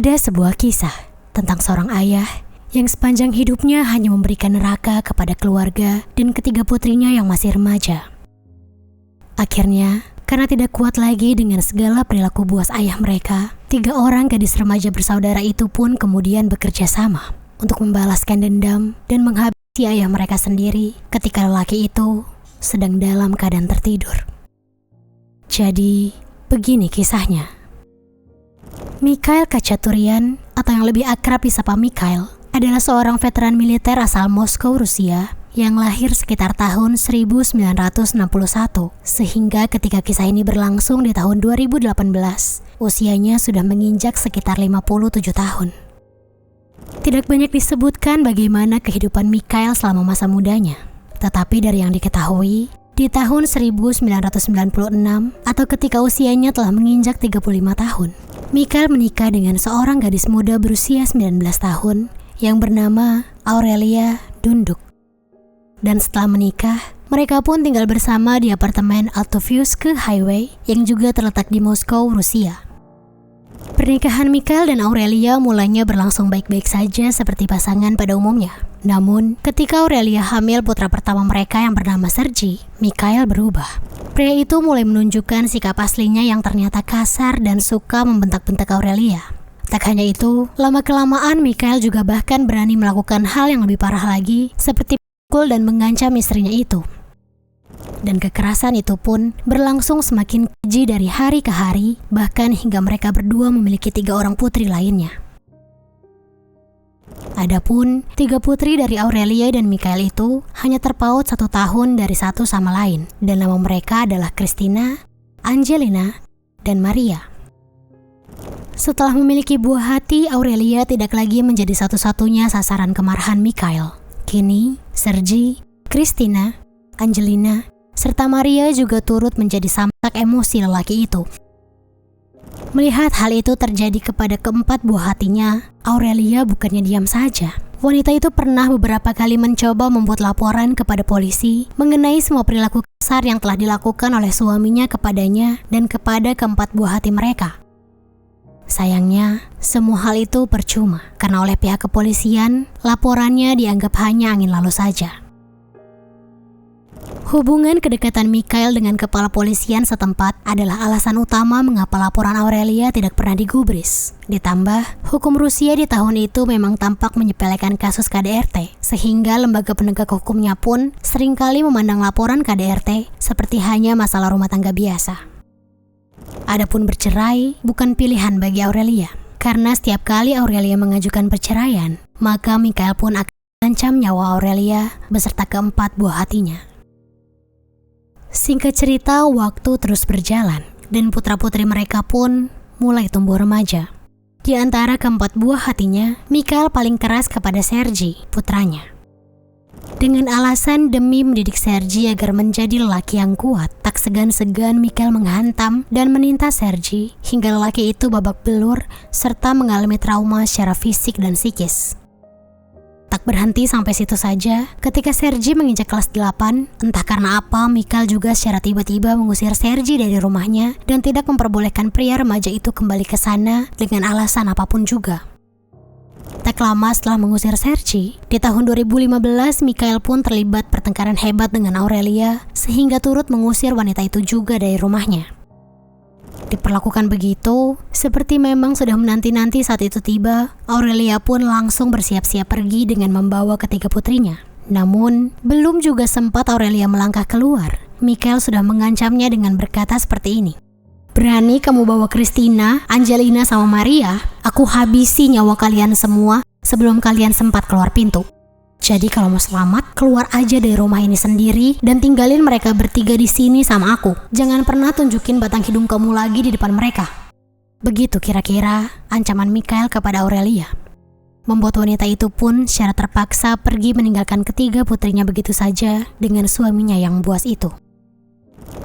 Ada sebuah kisah tentang seorang ayah yang sepanjang hidupnya hanya memberikan neraka kepada keluarga dan ketiga putrinya yang masih remaja. Akhirnya, karena tidak kuat lagi dengan segala perilaku buas ayah mereka, 3 orang gadis remaja bersaudara itu pun kemudian bekerja sama untuk membalaskan dendam dan menghabisi ayah mereka sendiri ketika lelaki itu sedang dalam keadaan tertidur. Jadi, begini kisahnya. Mikhail Khachaturian, atau yang lebih akrab disapa Mikhail, adalah seorang veteran militer asal Moskow, Rusia yang lahir sekitar tahun 1961, sehingga ketika kisah ini berlangsung di tahun 2018, usianya sudah menginjak sekitar 57 tahun. Tidak banyak disebutkan bagaimana kehidupan Mikhail selama masa mudanya, tetapi dari yang diketahui, di tahun 1996 atau ketika usianya telah menginjak 35 tahun, Mikhail menikah dengan seorang gadis muda berusia 19 tahun yang bernama Aurelia Dunduk. Dan setelah menikah, mereka pun tinggal bersama di apartemen Altovivsky Highway yang juga terletak di Moskow, Rusia. Pernikahan Mikhail dan Aurelia mulanya berlangsung baik-baik saja seperti pasangan pada umumnya. Namun, ketika Aurelia hamil putra pertama mereka yang bernama Sergei, Mikhail berubah. Pria itu mulai menunjukkan sikap aslinya yang ternyata kasar dan suka membentak-bentak Aurelia. Tak hanya itu, lama-kelamaan Mikhail juga bahkan berani melakukan hal yang lebih parah lagi, seperti memukul dan mengancam istrinya itu. Dan kekerasan itu pun berlangsung semakin keji dari hari ke hari, bahkan hingga mereka berdua memiliki 3 orang putri lainnya. Adapun 3 putri dari Aurelia dan Mikhail itu hanya terpaut 1 tahun dari satu sama lain, dan nama mereka adalah Kristina, Angelina, dan Maria. Setelah memiliki buah hati, Aurelia tidak lagi menjadi satu-satunya sasaran kemarahan Mikhail. Kini, Sergei, Kristina, Angelina, serta Maria juga turut menjadi samsak emosi lelaki itu. Melihat hal itu terjadi kepada keempat buah hatinya, Aurelia bukannya diam saja. Wanita itu pernah beberapa kali mencoba membuat laporan kepada polisi mengenai semua perilaku kasar yang telah dilakukan oleh suaminya kepadanya dan kepada keempat buah hati mereka. Sayangnya, semua hal itu percuma karena oleh pihak kepolisian, laporannya dianggap hanya angin lalu saja. Hubungan kedekatan Mikhail dengan kepala polisian setempat adalah alasan utama mengapa laporan Aurelia tidak pernah digubris. Ditambah, hukum Rusia di tahun itu memang tampak menyepelekan kasus KDRT, sehingga lembaga penegak hukumnya pun seringkali memandang laporan KDRT seperti hanya masalah rumah tangga biasa. Adapun bercerai bukan pilihan bagi Aurelia, karena setiap kali Aurelia mengajukan perceraian, maka Mikhail pun akan mengancam nyawa Aurelia beserta keempat buah hatinya. Singkat cerita, waktu terus berjalan dan putra-putri mereka pun mulai tumbuh remaja. Di antara keempat buah hatinya, Mikhail paling keras kepada Sergei, putranya. Dengan alasan demi mendidik Sergei agar menjadi lelaki yang kuat, tak segan-segan Mikhail menghantam dan menindas Sergei hingga lelaki itu babak belur serta mengalami trauma secara fisik dan psikis. Tak berhenti sampai situ saja, ketika Sergei menginjak kelas 8, entah karena apa Mikhail juga secara tiba-tiba mengusir Sergei dari rumahnya dan tidak memperbolehkan pria remaja itu kembali ke sana dengan alasan apapun juga. Tak lama setelah mengusir Sergei, di tahun 2015 Mikhail pun terlibat pertengkaran hebat dengan Aurelia sehingga turut mengusir wanita itu juga dari rumahnya. Diperlakukan begitu, seperti memang sudah menanti-nanti saat itu tiba, Aurelia pun langsung bersiap-siap pergi dengan membawa ketiga putrinya. Namun, belum juga sempat Aurelia melangkah keluar, Mikhail sudah mengancamnya dengan berkata seperti ini. "Berani kamu bawa Kristina, Angelina sama Maria, aku habisi nyawa kalian semua sebelum kalian sempat keluar pintu. Jadi kalau mau selamat, keluar aja dari rumah ini sendiri dan tinggalin mereka bertiga di sini sama aku. Jangan pernah tunjukin batang hidung kamu lagi di depan mereka." Begitu kira-kira ancaman Mikhail kepada Aurelia. Membuat wanita itu pun secara terpaksa pergi meninggalkan ketiga putrinya begitu saja dengan suaminya yang buas itu.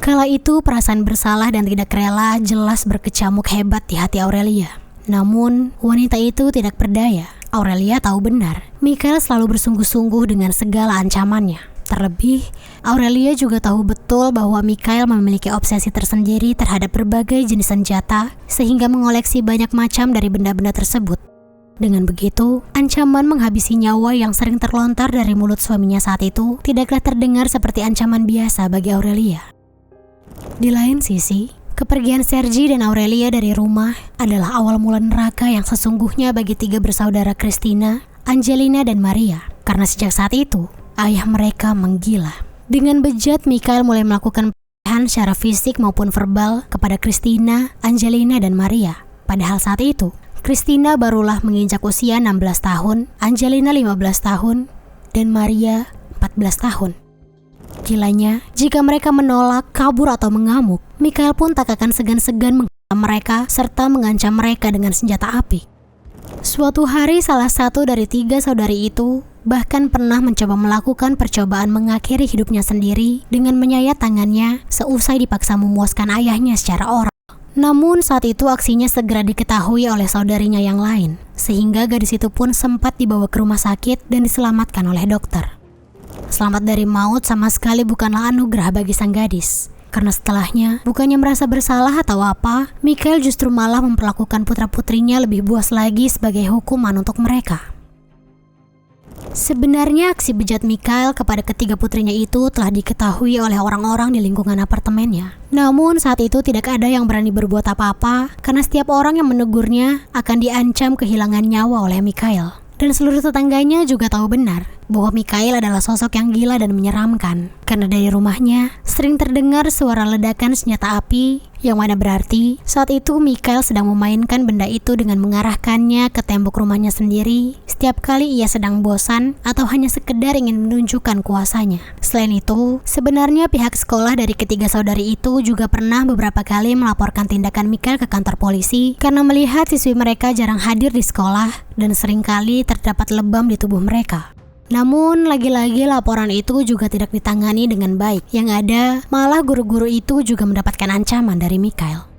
Kala itu perasaan bersalah dan tidak rela jelas berkecamuk hebat di hati Aurelia. Namun wanita itu tidak berdaya. Aurelia tahu benar, Mikhail selalu bersungguh-sungguh dengan segala ancamannya. Terlebih, Aurelia juga tahu betul bahwa Mikhail memiliki obsesi tersendiri terhadap berbagai jenis senjata sehingga mengoleksi banyak macam dari benda-benda tersebut. Dengan begitu, ancaman menghabisi nyawa yang sering terlontar dari mulut suaminya saat itu tidaklah terdengar seperti ancaman biasa bagi Aurelia. Di lain sisi, kepergian Sergi dan Aurelia dari rumah adalah awal mula neraka yang sesungguhnya bagi 3 bersaudara Christina, Angelina, dan Maria. Karena sejak saat itu, ayah mereka menggila. Dengan bejat, Mikhail mulai melakukan pelecehan secara fisik maupun verbal kepada Christina, Angelina, dan Maria. Padahal saat itu, Christina barulah menginjak usia 16 tahun, Angelina 15 tahun, dan Maria 14 tahun. Gilanya, jika mereka menolak, kabur atau mengamuk, Mikhail pun tak akan segan-segan menghantam mereka serta mengancam mereka dengan senjata api. Suatu hari salah satu dari 3 saudari itu bahkan pernah mencoba melakukan percobaan mengakhiri hidupnya sendiri dengan menyayat tangannya seusai dipaksa memuaskan ayahnya secara oral. Namun saat itu aksinya segera diketahui oleh saudarinya yang lain, sehingga gadis itu pun sempat dibawa ke rumah sakit dan diselamatkan oleh dokter. Selamat dari maut sama sekali bukanlah anugerah bagi sang gadis. Karena setelahnya, bukannya merasa bersalah atau apa, Mikhail justru malah memperlakukan putra-putrinya lebih buas lagi sebagai hukuman untuk mereka. Sebenarnya aksi bejat Mikhail kepada ketiga putrinya itu telah diketahui oleh orang-orang di lingkungan apartemennya. Namun saat itu tidak ada yang berani berbuat apa-apa karena setiap orang yang menegurnya akan diancam kehilangan nyawa oleh Mikhail. Dan seluruh tetangganya juga tahu benar bahwa Mikhail adalah sosok yang gila dan menyeramkan. Karena dari rumahnya sering terdengar suara ledakan senjata api, yang mana berarti saat itu Mikhail sedang memainkan benda itu dengan mengarahkannya ke tembok rumahnya sendiri setiap kali ia sedang bosan atau hanya sekedar ingin menunjukkan kuasanya. Selain itu, sebenarnya pihak sekolah dari ketiga saudari itu juga pernah beberapa kali melaporkan tindakan Mikhail ke kantor polisi karena melihat siswi mereka jarang hadir di sekolah dan seringkali terdapat lebam di tubuh mereka. Namun, lagi-lagi laporan itu juga tidak ditangani dengan baik. Yang ada, malah guru-guru itu juga mendapatkan ancaman dari Mikhail.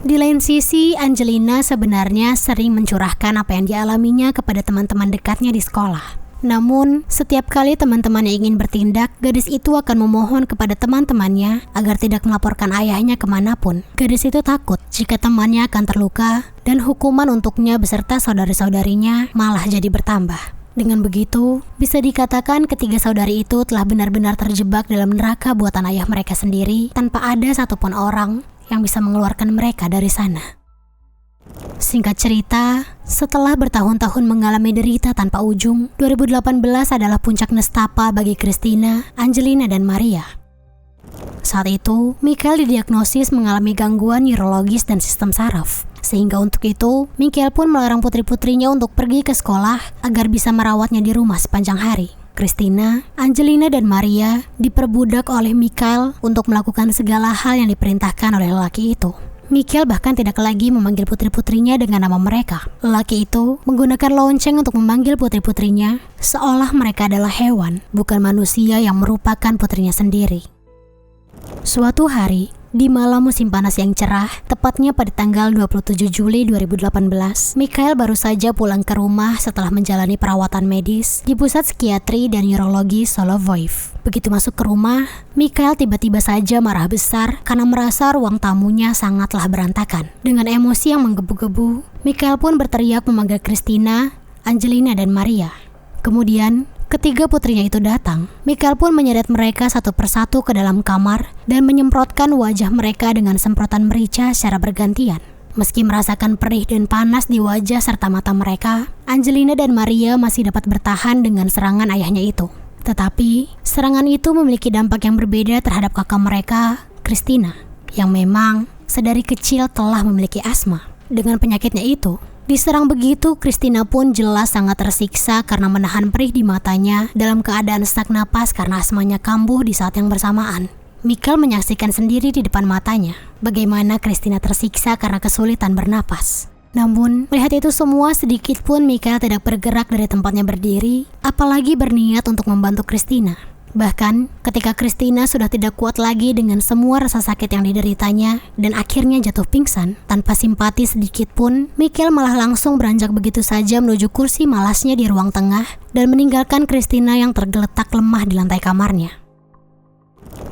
Di lain sisi, Angelina sebenarnya sering mencurahkan apa yang dialaminya kepada teman-teman dekatnya di sekolah. Namun, setiap kali teman-temannya ingin bertindak, gadis itu akan memohon kepada teman-temannya agar tidak melaporkan ayahnya kemanapun. Gadis itu takut jika temannya akan terluka dan hukuman untuknya beserta saudari-saudarinya malah jadi bertambah. Dengan begitu, bisa dikatakan ketiga saudari itu telah benar-benar terjebak dalam neraka buatan ayah mereka sendiri tanpa ada satupun orang yang bisa mengeluarkan mereka dari sana. Singkat cerita, setelah bertahun-tahun mengalami derita tanpa ujung, 2018 adalah puncak nestapa bagi Christina, Angelina, dan Maria. Saat itu, Mikhail didiagnosis mengalami gangguan neurologis dan sistem saraf. Sehingga untuk itu, Mikhail pun melarang putri-putrinya untuk pergi ke sekolah agar bisa merawatnya di rumah sepanjang hari. Christina, Angelina, dan Maria diperbudak oleh Mikhail untuk melakukan segala hal yang diperintahkan oleh lelaki itu. Mikhail bahkan tidak lagi memanggil putri-putrinya dengan nama mereka. Lelaki itu menggunakan lonceng untuk memanggil putri-putrinya seolah mereka adalah hewan, bukan manusia yang merupakan putrinya sendiri. Suatu hari, di malam musim panas yang cerah, tepatnya pada tanggal 27 Juli 2018, Mikhail baru saja pulang ke rumah setelah menjalani perawatan medis di pusat psikiatri dan neurologi Solovyev. Begitu masuk ke rumah, Mikhail tiba-tiba saja marah besar karena merasa ruang tamunya sangatlah berantakan. Dengan emosi yang menggebu-gebu, Mikhail pun berteriak memanggil Christina, Angelina, dan Maria. Kemudian, ketiga putrinya itu datang. Mikhail pun menyeret mereka satu persatu ke dalam kamar dan menyemprotkan wajah mereka dengan semprotan merica secara bergantian. Meski merasakan perih dan panas di wajah serta mata mereka, Angelina dan Maria masih dapat bertahan dengan serangan ayahnya itu. Tetapi, serangan itu memiliki dampak yang berbeda terhadap kakak mereka, Christina, yang memang sedari kecil telah memiliki asma. Dengan penyakitnya itu, diserang begitu, Christina pun jelas sangat tersiksa karena menahan perih di matanya dalam keadaan sesak napas karena asmanya kambuh di saat yang bersamaan. Mikhail menyaksikan sendiri di depan matanya bagaimana Christina tersiksa karena kesulitan bernapas. Namun, melihat itu semua, sedikit pun Mikhail tidak bergerak dari tempatnya berdiri, apalagi berniat untuk membantu Christina. Bahkan ketika Christina sudah tidak kuat lagi dengan semua rasa sakit yang dideritanya dan akhirnya jatuh pingsan, tanpa simpati sedikit pun, Michael malah langsung beranjak begitu saja menuju kursi malasnya di ruang tengah dan meninggalkan Christina yang tergeletak lemah di lantai kamarnya.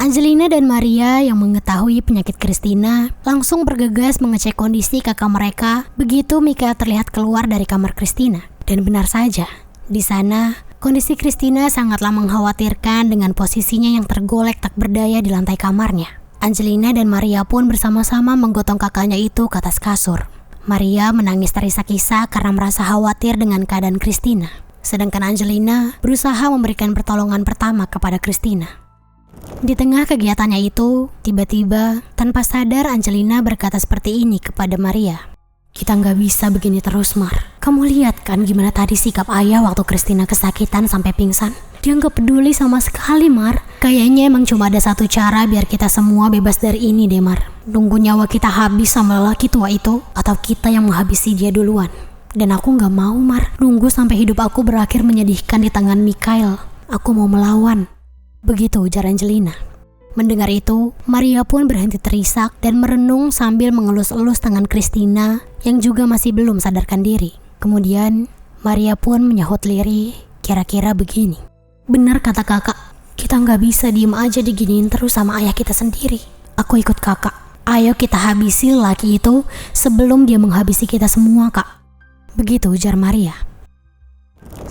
Angelina dan Maria yang mengetahui penyakit Christina langsung bergegas mengecek kondisi kakak mereka begitu Michael terlihat keluar dari kamar Christina. Dan benar saja, di sana kondisi Christina sangatlah mengkhawatirkan dengan posisinya yang tergolek tak berdaya di lantai kamarnya. Angelina dan Maria pun bersama-sama menggotong kakaknya itu ke atas kasur. Maria menangis terisak-isak karena merasa khawatir dengan keadaan Christina. Sedangkan Angelina berusaha memberikan pertolongan pertama kepada Christina. Di tengah kegiatannya itu, tiba-tiba tanpa sadar Angelina berkata seperti ini kepada Maria. Kita nggak bisa begini terus, Mar. Kamu lihat kan gimana tadi sikap ayah waktu Christina kesakitan sampai pingsan? Dia nggak peduli sama sekali, Mar. Kayaknya emang cuma ada satu cara biar kita semua bebas dari ini deh, Mar. Nunggu nyawa kita habis sama lelaki tua itu, atau kita yang menghabisi dia duluan. Dan aku nggak mau, Mar. Nunggu sampai hidup aku berakhir menyedihkan di tangan Michael. Aku mau melawan. Begitu ujar Angelina. Mendengar itu, Maria pun berhenti terisak dan merenung sambil mengelus-elus tangan Christina yang juga masih belum sadarkan diri. Kemudian, Maria pun menyahut lirih, kira-kira begini. Benar kata kakak, kita nggak bisa diem aja diginiin terus sama ayah kita sendiri. Aku ikut kakak. Ayo kita habisi laki itu sebelum dia menghabisi kita semua, Kak. Begitu ujar Maria.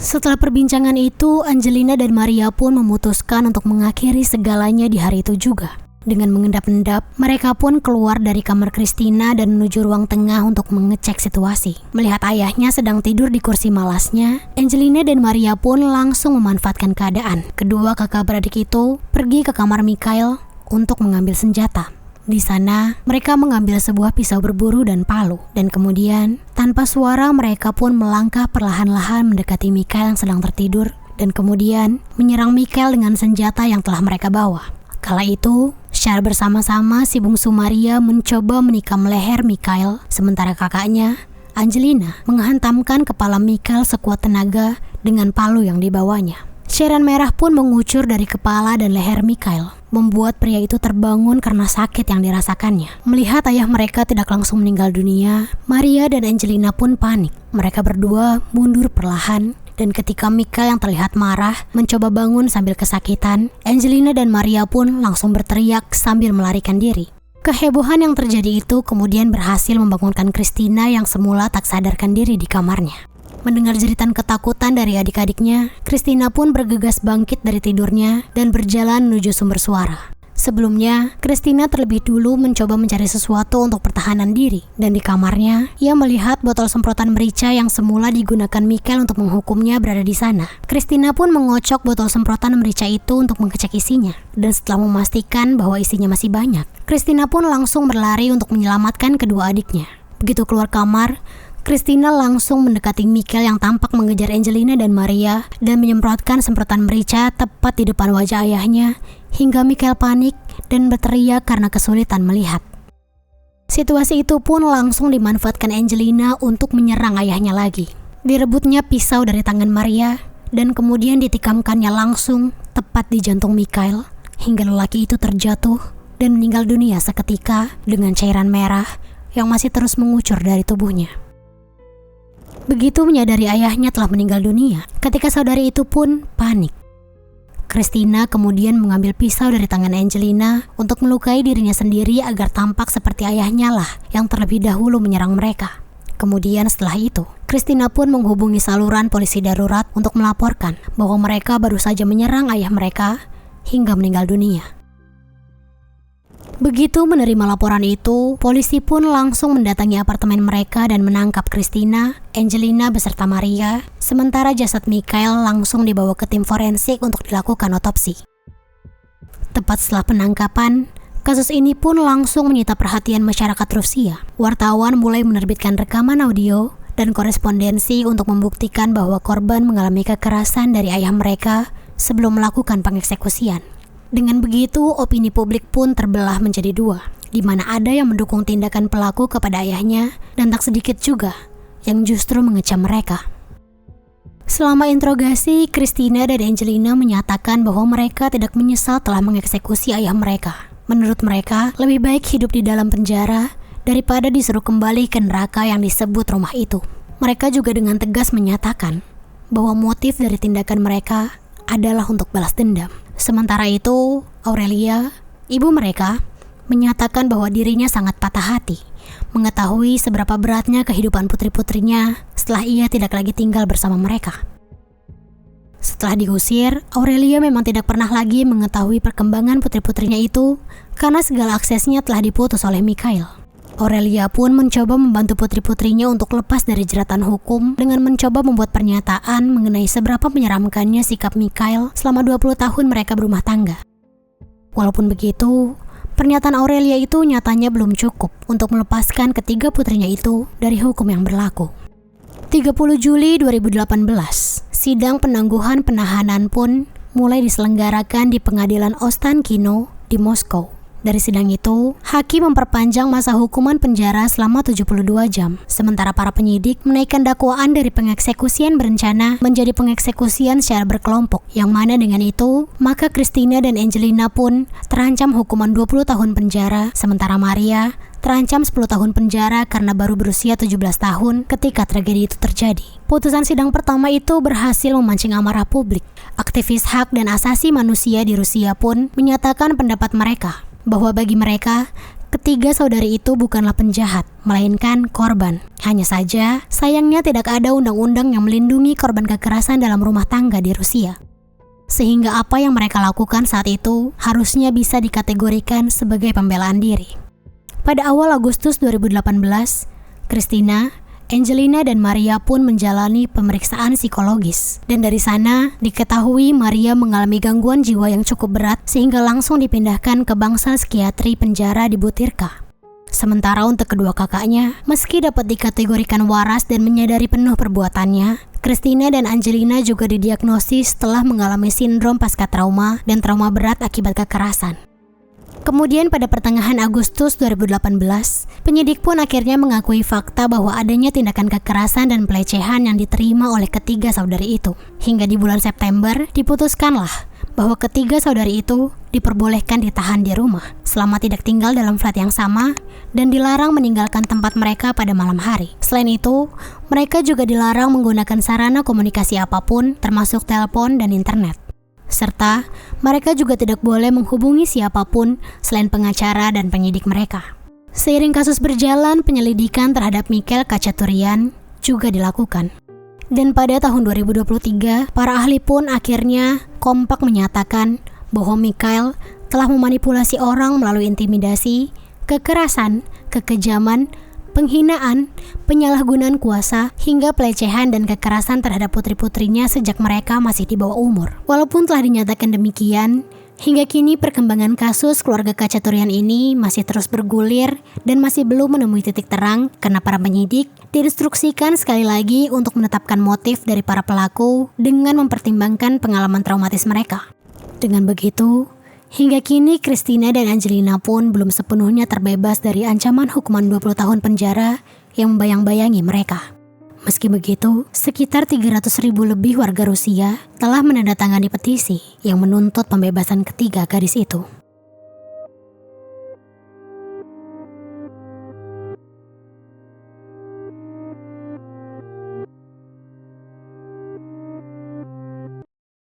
Setelah perbincangan itu, Angelina dan Maria pun memutuskan untuk mengakhiri segalanya di hari itu juga. Dengan mengendap-endap, mereka pun keluar dari kamar Christina dan menuju ruang tengah untuk mengecek situasi. Melihat ayahnya sedang tidur di kursi malasnya, Angelina dan Maria pun langsung memanfaatkan keadaan. Kedua kakak beradik itu pergi ke kamar Michael untuk mengambil senjata. Di sana, mereka mengambil sebuah pisau berburu dan palu. Dan kemudian, tanpa suara mereka pun melangkah perlahan-lahan mendekati Michael yang sedang tertidur. Dan kemudian, menyerang Michael dengan senjata yang telah mereka bawa. Kala itu, secara bersama-sama si bungsu Maria mencoba menikam leher Michael. Sementara kakaknya, Angelina, menghantamkan kepala Michael sekuat tenaga dengan palu yang dibawanya. Cairan merah pun mengucur dari kepala dan leher Michael, membuat pria itu terbangun karena sakit yang dirasakannya. Melihat ayah mereka tidak langsung meninggal dunia, Maria dan Angelina pun panik. Mereka berdua mundur perlahan, dan ketika Michael yang terlihat marah mencoba bangun sambil kesakitan, Angelina dan Maria pun langsung berteriak sambil melarikan diri. Kehebohan yang terjadi itu kemudian berhasil membangunkan Christina yang semula tak sadarkan diri di kamarnya. Mendengar jeritan ketakutan dari adik-adiknya, Christina pun bergegas bangkit dari tidurnya dan berjalan menuju sumber suara. Sebelumnya, Christina terlebih dulu mencoba mencari sesuatu untuk pertahanan diri. Dan di kamarnya, ia melihat botol semprotan merica yang semula digunakan Michael untuk menghukumnya berada di sana. Christina pun mengocok botol semprotan merica itu untuk mengecek isinya. Dan setelah memastikan bahwa isinya masih banyak, Christina pun langsung berlari untuk menyelamatkan kedua adiknya. Begitu keluar kamar, Christina langsung mendekati Michael yang tampak mengejar Angelina dan Maria dan menyemprotkan semprotan merica tepat di depan wajah ayahnya hingga Michael panik dan berteriak karena kesulitan melihat. Situasi itu pun langsung dimanfaatkan Angelina untuk menyerang ayahnya lagi. Direbutnya pisau dari tangan Maria dan kemudian ditikamkannya langsung tepat di jantung Michael hingga lelaki itu terjatuh dan meninggal dunia seketika dengan cairan merah yang masih terus mengucur dari tubuhnya. Begitu menyadari ayahnya telah meninggal dunia, ketika saudari itu pun panik. Christina kemudian mengambil pisau dari tangan Angelina untuk melukai dirinya sendiri agar tampak seperti ayahnya lah yang terlebih dahulu menyerang mereka. Kemudian setelah itu, Christina pun menghubungi saluran polisi darurat untuk melaporkan bahwa mereka baru saja menyerang ayah mereka hingga meninggal dunia. Begitu menerima laporan itu, polisi pun langsung mendatangi apartemen mereka dan menangkap Christina, Angelina beserta Maria, sementara jasad Michael langsung dibawa ke tim forensik untuk dilakukan otopsi. Tepat setelah penangkapan, kasus ini pun langsung menyita perhatian masyarakat Rusia. Wartawan mulai menerbitkan rekaman audio dan korespondensi untuk membuktikan bahwa korban mengalami kekerasan dari ayah mereka sebelum melakukan pengeksekusian. Dengan begitu, opini publik pun terbelah menjadi dua, di mana ada yang mendukung tindakan pelaku kepada ayahnya dan tak sedikit juga yang justru mengecam mereka. Selama interogasi, Christina dan Angelina menyatakan bahwa mereka tidak menyesal telah mengeksekusi ayah mereka. Menurut mereka, lebih baik hidup di dalam penjara daripada disuruh kembali ke neraka yang disebut rumah itu. Mereka juga dengan tegas menyatakan bahwa motif dari tindakan mereka adalah untuk balas dendam. Sementara itu, Aurelia, ibu mereka, menyatakan bahwa dirinya sangat patah hati mengetahui seberapa beratnya kehidupan putri-putrinya setelah ia tidak lagi tinggal bersama mereka. Setelah diusir, Aurelia memang tidak pernah lagi mengetahui perkembangan putri-putrinya itu karena segala aksesnya telah diputus oleh Mikhail. Aurelia pun mencoba membantu putri-putrinya untuk lepas dari jeratan hukum dengan mencoba membuat pernyataan mengenai seberapa menyeramkannya sikap Mikhail selama 20 tahun mereka berumah tangga. Walaupun begitu, pernyataan Aurelia itu nyatanya belum cukup untuk melepaskan ketiga putrinya itu dari hukum yang berlaku. 30 Juli 2018, sidang penangguhan penahanan pun mulai diselenggarakan di pengadilan Ostankino di Moskow. Dari sidang itu, hakim memperpanjang masa hukuman penjara selama 72 jam, sementara para penyidik menaikkan dakwaan dari pengeksekusian berencana menjadi pengeksekusian secara berkelompok, yang mana dengan itu, maka Christina dan Angelina pun terancam hukuman 20 tahun penjara, sementara Maria terancam 10 tahun penjara karena baru berusia 17 tahun ketika tragedi itu terjadi. Putusan sidang pertama itu berhasil memancing amarah publik. Aktivis hak dan asasi manusia di Rusia pun menyatakan pendapat mereka bahwa bagi mereka, ketiga saudari itu bukanlah penjahat, melainkan korban. Hanya saja, sayangnya tidak ada undang-undang yang melindungi korban kekerasan dalam rumah tangga di Rusia. Sehingga apa yang mereka lakukan saat itu harusnya bisa dikategorikan sebagai pembelaan diri. Pada awal Agustus 2018, Christina, Angelina dan Maria pun menjalani pemeriksaan psikologis. Dan dari sana diketahui Maria mengalami gangguan jiwa yang cukup berat sehingga langsung dipindahkan ke bangsal psikiatri penjara di Butyrka. Sementara untuk kedua kakaknya, meski dapat dikategorikan waras dan menyadari penuh perbuatannya, Christina dan Angelina juga didiagnosis telah mengalami sindrom pasca trauma dan trauma berat akibat kekerasan. Kemudian pada pertengahan Agustus 2018, penyidik pun akhirnya mengakui fakta bahwa adanya tindakan kekerasan dan pelecehan yang diterima oleh ketiga saudari itu. Hingga di bulan September, diputuskanlah bahwa ketiga saudari itu diperbolehkan ditahan di rumah selama tidak tinggal dalam flat yang sama dan dilarang meninggalkan tempat mereka pada malam hari. Selain itu, mereka juga dilarang menggunakan sarana komunikasi apapun termasuk telepon dan internet. Serta mereka juga tidak boleh menghubungi siapapun selain pengacara dan penyidik mereka. Seiring kasus berjalan, penyelidikan terhadap Mikhail Khachaturian juga dilakukan. Dan pada tahun 2023, para ahli pun akhirnya kompak menyatakan bahwa Mikhail telah memanipulasi orang melalui intimidasi, kekerasan, kekejaman, penghinaan, penyalahgunaan kuasa, hingga pelecehan dan kekerasan terhadap putri-putrinya sejak mereka masih di bawah umur. Walaupun telah dinyatakan demikian, hingga kini perkembangan kasus keluarga Khachaturian ini masih terus bergulir dan masih belum menemui titik terang karena para penyidik diinstruksikan sekali lagi untuk menetapkan motif dari para pelaku dengan mempertimbangkan pengalaman traumatis mereka. Dengan begitu, hingga kini Christina dan Angelina pun belum sepenuhnya terbebas dari ancaman hukuman 20 tahun penjara yang membayang-bayangi mereka. Meski begitu, sekitar 300.000 lebih warga Rusia telah menandatangani petisi yang menuntut pembebasan ketiga gadis itu.